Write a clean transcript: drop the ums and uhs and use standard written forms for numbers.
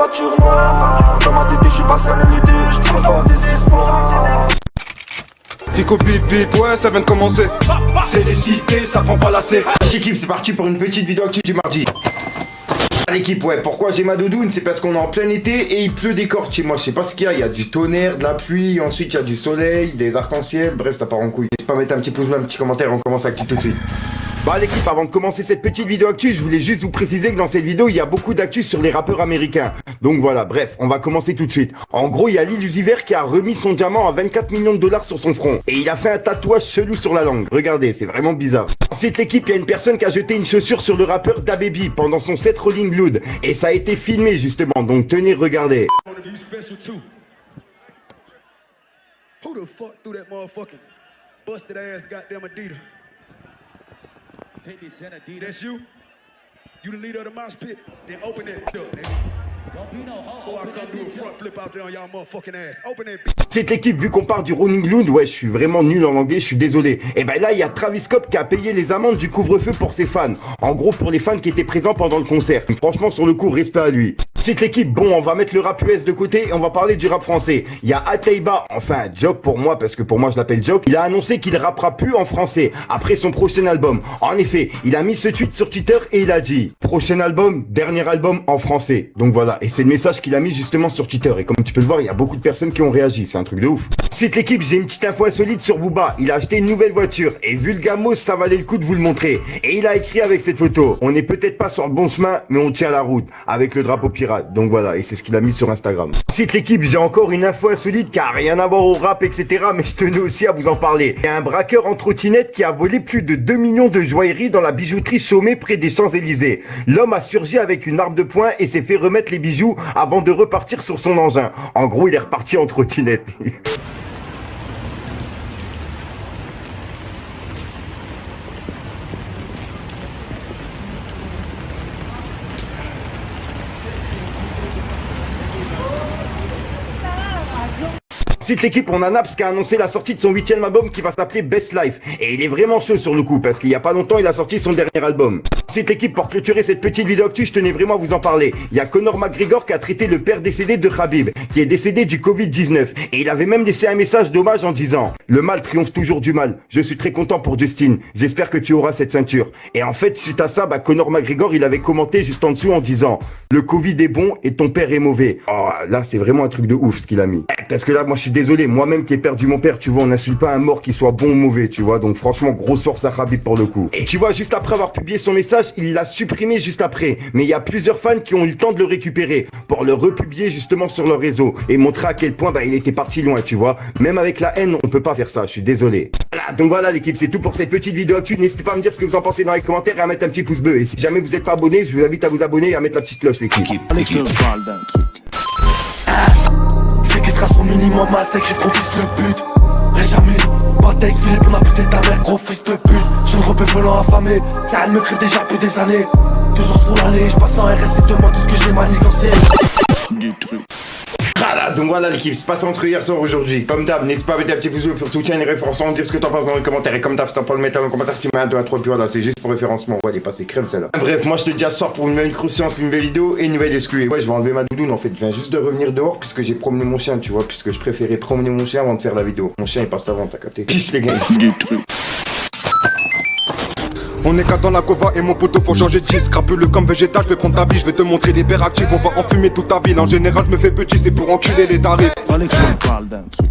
voiture noire. Dans ma tête je suis pas seul l'idée, je plonge dans le désespoir. Fico bip bip, ouais ça vient de commencer. C'est les cités, ça prend pas la C. L'équipe, c'est parti pour une petite vidéo actu du mardi. L'équipe, ouais, pourquoi j'ai ma doudoune? C'est parce qu'on est en plein été et il pleut des cordes chez moi. Je sais pas ce qu'il y a, il y a du tonnerre, de la pluie, ensuite il y a du soleil, des arcs-en-ciel, bref, ça part en couille. N'hésitez pas à mettre un petit pouce bleu, un petit commentaire, on commence l'actu tout de suite. Bah l'équipe, avant de commencer cette petite vidéo actu, je voulais juste vous préciser que dans cette vidéo, il y a beaucoup d'actu sur les rappeurs américains. Donc voilà, bref, on va commencer tout de suite. En gros, il y a Lil Uzi Vert qui a remis son diamant à 24 millions de dollars sur son front. Et il a fait un tatouage chelou sur la langue. Regardez, c'est vraiment bizarre. Ensuite l'équipe, il y a une personne qui a jeté une chaussure sur le rappeur DaBaby pendant son set Rolling Loud. Et ça a été filmé justement, donc tenez, regardez. Who the fuck threw that motherfucking busted ass goddamn Adidas? 50 Cent Adidas. That's you? You the leader of the mosh pit? Then open that up, nigga. Don't be no hoe. Before I come do a front flip out there on y'all motherfucking ass. Open that bitch. Cette équipe, vu qu'on part du Rolling Loud, ouais, je suis vraiment nul en anglais, je suis désolé. Et ben là, il y a Travis Scott qui a payé les amendes du couvre-feu pour ses fans. En gros, pour les fans qui étaient présents pendant le concert. Franchement, sur le coup, respect à lui. Cette l'équipe, bon, on va mettre le rap US de côté et on va parler du rap français. Il y a Ataiba, enfin Joke pour moi, parce que pour moi je l'appelle Joke. Il a annoncé qu'il rappera plus en français après son prochain album. En effet, il a mis ce tweet sur Twitter et il a dit prochain album, dernier album en français. Donc voilà, et c'est le message qu'il a mis justement sur Twitter. Et comme tu peux le voir, il y a beaucoup de personnes qui ont réagi, c'est un truc de ouf. Ensuite l'équipe, j'ai une petite info insolite sur Booba. Il a acheté une nouvelle voiture et vu le gamos, ça valait le coup de vous le montrer. Et il a écrit avec cette photo: on n'est peut-être pas sur le bon chemin, mais on tient la route, avec le drapeau pirate. Donc voilà, et c'est ce qu'il a mis sur Instagram. Ensuite l'équipe, j'ai encore une info insolite qui a rien à voir au rap, etc. Mais je tenais aussi à vous en parler. Il y a un braqueur en trottinette qui a volé plus de 2 millions de joailleries dans la bijouterie Chaumet près des Champs-Élysées. L'homme a surgi avec une arme de poing et s'est fait remettre les bijoux avant de repartir sur son engin. En gros, il est reparti en trottinette. Ensuite l'équipe, on a Naps qui a annoncé la sortie de son 8ème album qui va s'appeler Best Life. Et il est vraiment chaud sur le coup parce qu'il y a pas longtemps il a sorti son dernier album. Ensuite l'équipe, pour clôturer cette petite vidéo actu, je tenais vraiment à vous en parler. Il y a Conor McGregor qui a traité le père décédé de Khabib, qui est décédé du Covid-19. Et il avait même laissé un message d'hommage en disant: le mal triomphe toujours du mal. Je suis très content pour Justin. J'espère que tu auras cette ceinture. Et en fait, suite à ça, Conor McGregor, il avait commenté juste en dessous en disant: le Covid est bon et ton père est mauvais. Oh, là, c'est vraiment un truc de ouf ce qu'il a mis. Parce que là, moi, je suis désolé. Moi-même qui ai perdu mon père, tu vois, on n'insulte pas un mort qui soit bon ou mauvais, tu vois. Donc franchement, grosse force à Khabib pour le coup. Et tu vois, juste après avoir publié son message, il l'a supprimé juste après. Mais il y a plusieurs fans qui ont eu le temps de le récupérer pour le republier justement sur leur réseau et montrer à quel point il était parti loin, tu vois. Même avec la haine, on peut pas faire ça, je suis désolé. Voilà, donc voilà l'équipe, c'est tout pour cette petite vidéo actu. N'hésitez pas à me dire ce que vous en pensez dans les commentaires et à mettre un petit pouce bleu. Et si jamais vous n'êtes pas abonné, je vous invite à vous abonner et à mettre la petite cloche, l'équipe. Son minimum à sec, j'ai gros fils le but. Jamais, Patek Philippe, on a poussé ta mère, gros fils de pute. Je suis une rebelle volant affamé, ça elle me crée déjà depuis des années. Toujours sur l'allée, je passe en RS et demande tout ce que j'ai manigancé. Du truc. Voilà, donc voilà l'équipe, c'est passé entre hier soir aujourd'hui. Comme d'hab, n'hésite pas à mettre un petit pouce bleu pour soutenir les référencements, dire ce que t'en penses dans les commentaires. Et comme d'hab, si t'as pas le mettre dans les commentaires, tu mets un 2 à 3, puis voilà, c'est juste pour référencement. Ouais, elle est passée crème celle-là. Bref, moi je te dis à ce soir pour une nouvelle croustillante, une nouvelle vidéo et une nouvelle exclue. Et ouais, je vais enlever ma doudoune en fait. Je viens juste de revenir dehors puisque j'ai promené mon chien, tu vois, puisque je préférais promener mon chien avant de faire la vidéo. Mon chien il passe avant, t'as capté. Peace les gars. Du truc. On est qu'à dans la cova et mon poteau faut changer de disque. Crapule comme végétal, je vais prendre ta vie, je vais te montrer les verres actifs. On va enfumer toute ta ville, en général je me fais petit, c'est pour enculer les tarifs. Fallait que je te parle d'un truc.